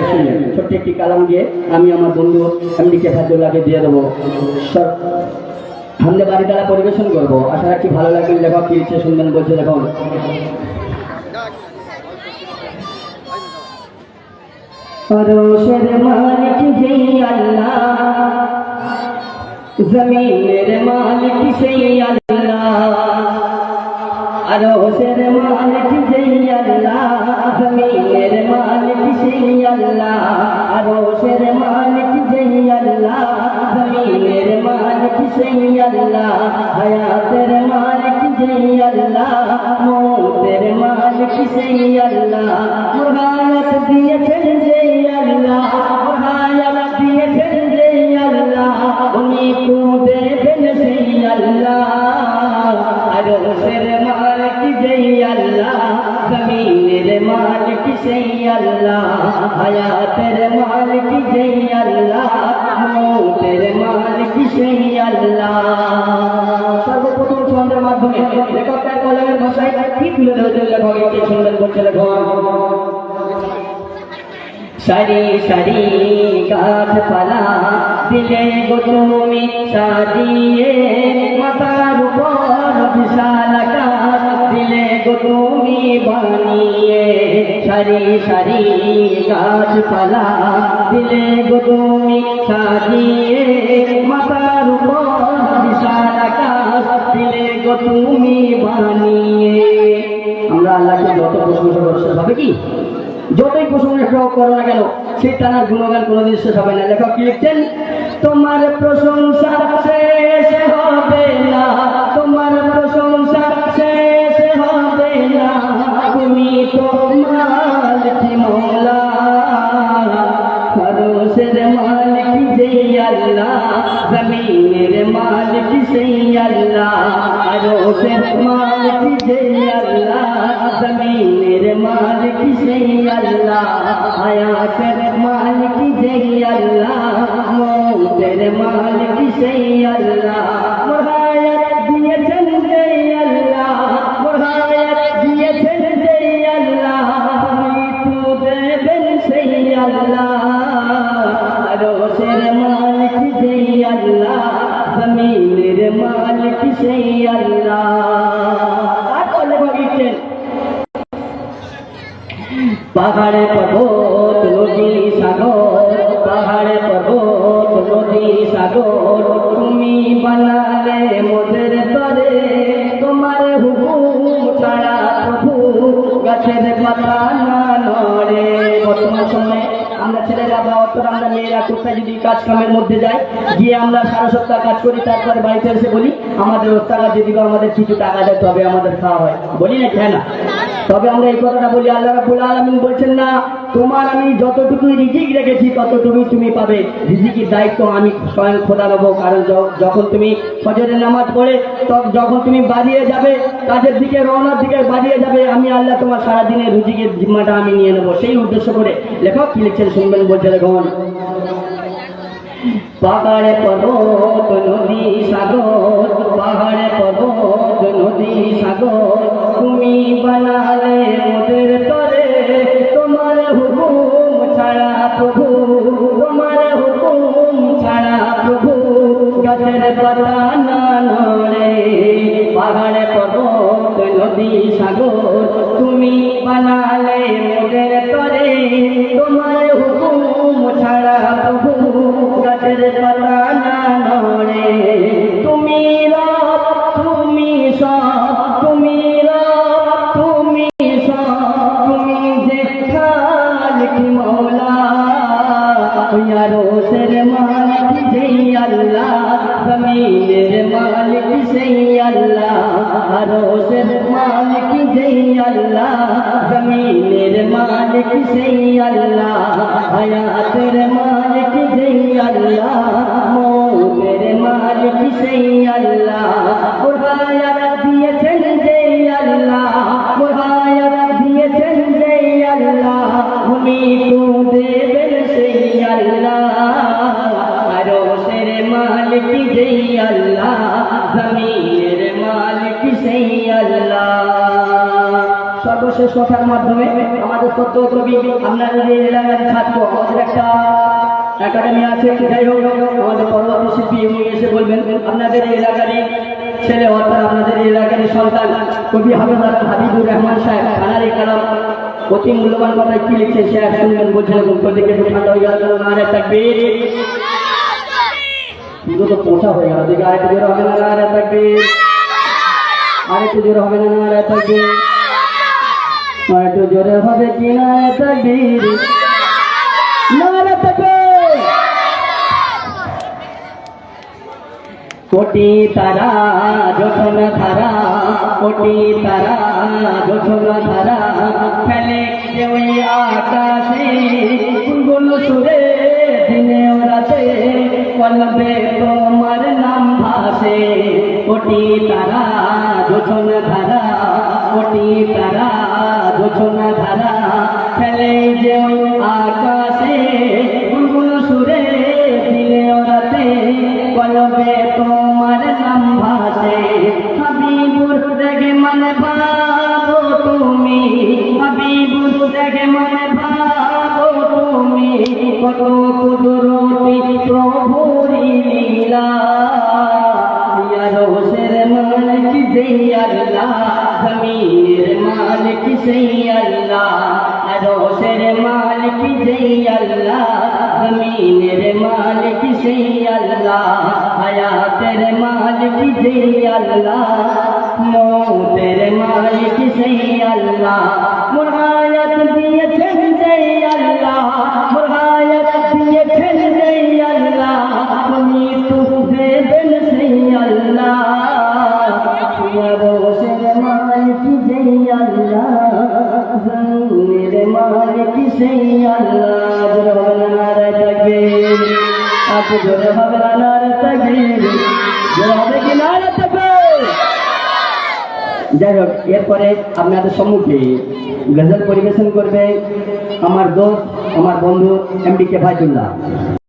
শুনলেন ছোট্ট একটি কালাম দিয়ে আমি আমার বন্ধু এমডিকে ফাজুল্লাহকে দিয়ে দেবো। হামদে বাড়ি দ্বারা পরিবেশন করবো। আশা রাখছি ভালো লাগবে। লেখক কি ইচ্ছে শুনবেন বলছে দেখুন। আরশের মালিক যেই আল্লাহ, জমিনের মালিক সেই আল্লাহ। আরশের মালিক যেই আল্লাহ, জমিনের মালিক সেই আল্লাহ। আরশের মালিক যেই আল্লাহ, জমিনের মালিক সেই আল্লাহ। হায়াতের মালিক যেই আল্লাহ, মৌতের মালিক সেই আল্লাহ। মুরাদ দিয়েছেন যেই আল্লাহ, মুরাদ দিয়েছেন যেই আল্লাহ, উনি তো দেবেন সেই আল্লাহ। আরশের মালিক যেই আল্লাহ, জমিনের মালিক সেই আল্লাহ। হায়াতের মালিক যেই আল্লাহ, মৌতের মালিক সেই আল্লাহ। সর্বপ্রথম ছন্দের মাধ্যমে লেখক তার কলমের ভাষায় কি তুলে ধরতে লেখক একটি সুন্দর করছে লেখক। সারি সারি গাছপালা দিলে গো তুমি সাজিয়ে, মাথার উপর বিশাল আকাশ দিলে গো তুমি বানিয়ে। সারি সারি গাছপালা দিলে গো তুমি সাজিয়ে, মাথার উপর বিশাল আকাশ দিলে গো তুমি বানিয়ে। আমরা আল্লাহকে যত প্রশংসা করতে হবে কি যতই প্রশংসা করো না কেন সেই টানার গুণগান কোনোদিন শেষ হবে না। লেখক কি লিখছেন? তোমার প্রশংসা শেষ হবে না, তোমার প্রশংসা শেষ হবে না, তুমি তো মালিক মওলা। আরশের মালিক যেই আল্লাহ, জমিনের মালিক সেই আল্লাহ। আরশের মালিক যেই আল্লাহ, জমিনের মালিক সেই আল্লাহ। হায়াতের মালিক যেই আল্লাহ, মৌতের মালিক সেই আল্লাহ। মুরাদ দিয়েছেন যেই আল্লাহ, মুরাদ দিয়েছেন যেই আল্লাহ, মৃত্যু দেবেন সেই আল্লাহ। আরশের মালিক যেই আল্লাহ, জমিনের মালিক সেই আল্লাহ। পাহাড়ে পর্বত নদী সাগর, পাহাড়ে পর্বত নদী সাগর, তুমি বানালে মোদের তরে। তোমার হুকুম ছাড়া প্রভু গাছের পাতা না নড়ে। বর্তমান সময়ে আমরা ছেলেরা বা অর্থরা আমরা মেয়েরা কোথায় যদি কাজ কামের মধ্যে যাই, গিয়ে আমরা সারা সপ্তাহ কাজ করি, তারপরে বাড়িতে এসে বলি আমাদের ওস্তাদ যদি আমাদের কিছু টাকা দেয় তবে আমাদের খাওয়া হয়, বলি না কেন? তবে আমরা এই কথাটা বলি। আল্লাহ রাব্বুল আলামিন বলছেন না, তোমার আমি যতটুকুই রিজিক রেখেছি ততটুকুই তুমি পাবে। রিজিকের দায়িত্ব আমি স্বয়ং খোদা নেব। কারণ যখন তুমি ফজরের নামাজ পড়ে যখন তুমি বাড়িয়ে যাবে, কাজের দিকে রওনার দিকে বাড়িয়ে যাবে, আমি আল্লাহ তোমার সারাদিনের রিজিকের জিম্মাটা আমি নিয়ে নেবো। সেই উদ্দেশ্য করে লেখক কি লিখছেন শুনবেন বলছে দেখুন। পাহাড়ে পর্বত নদী সাগর, পাহাড়ে পর্বত নদী সাগর, তুমি বানালে মোদের তরে। তোমার হুকুম ছাড়া প্রভু, তোমার হুকুম ছাড়া প্রভু গাছের পাতা না নড়ে। পাহাড়ে পর্বত নদী সাগর, তুমি বানালে মোদের তরে। তোমার হুকুম ছাড়া প্রভু গাছের পাতা না নড়ে। তুমি রব, তুমি সব, তুমি রব, তুমি সব, তুমি যে খালিক মওলা। আরশের মালিক যেই আল্লাহ, জমিনের মালিক সেই আল্লাহ। আরশের মালিক যেই আল্লাহ, জমিনের মালিক সেই আল্লাহ। হায়াতের মালিক যেই আল্লাহ, মৌতের মালিক সেই আল্লাহ। মুরাদ দিয়েছেন যেই আল্লাহ, মুরাদ দিয়েছেন যেই আল্লাহ, উনি তো দেবেন সেই আল্লাহ। আরশের মালিক যেই আল্লাহ, জমিনের মালিক সেই আল্লাহ। সর্বশেষ কথার মাধ্যমে আমাদের সত্য কবি আপনাদের এই এলাকার ছাত্র আমাদের একটা একাডেমি আছে, যাই হোক আমাদের পরবর্তী শিল্পী উনি এসে বলবেন আপনাদের এই এলাকারই ছেলে অর্থাৎ আপনাদের এই এলাকারই সন্তান কবি হাবিবুর রহমান সাহেব খানারি কালাম অতি মূল্যবান কথায় কি লিখছে সে এক শুনবেন বলছেন তোদেরকে ঠান্ডা হয়ে গেল নারে তাকবীর পুরো তো পোষা হয়ে গেল দিকে আরেকটু জোরে হবে না নারে তাকবীর আরেকটু জোরে হবে না নারে তাকবীর আরেকটু জোরে হবে কি নারে তাকবীর নারে তাকবীর কোটি তারা যখন ধারা কোটি তারা যখন ধারা ফেলে ওই আকাশে গুল সুরে দিনে রাতে কলবে তোমার নাম ভাসে কোটি তারা যখন ধারা কোটি তারা যখন ধারা ফেলে যে ওই আকাশে গুল সুরে দিনে রাতে কলবে তোমার নাম ভাসে হাবিবুর দেখে মনে ভাবো তুমি হাবিবুর দেখে মনে ভাবো তুমি কত কুদরতি প্রভুর লীলা ইয়া রোশের মালিক যেই আল্লাহ জমিনের মালিক সেই আল্লাহ রোশের মালিক যেই আল্লাহ জমিনের মালিক সেই আল্লাহ হায়াতের মালিক যেই আল্লাহ মৌতের মালিক সেই আল্লাহ মোর হায়াত দিয়েছেন যেই আল্লাহ মোর হায়াত দিয়েছেন যেই আল্লাহ মৃত্যু দেবেন সেই আল্লাহ রোশের মালিক যেই আল্লাহ জমিনের মালিক সেই আল্লাহ নারে তাকবীর আপনি জোরে হবে না নারে তাকবীর জোরে হবে কি নারে তাকবীর যাই হোক এরপরে আপনাদের সম্মুখে গজল পরিবেশন করবে আমার দোস্ত আমার বন্ধু এমডি কে ফায়জুল্লাহ।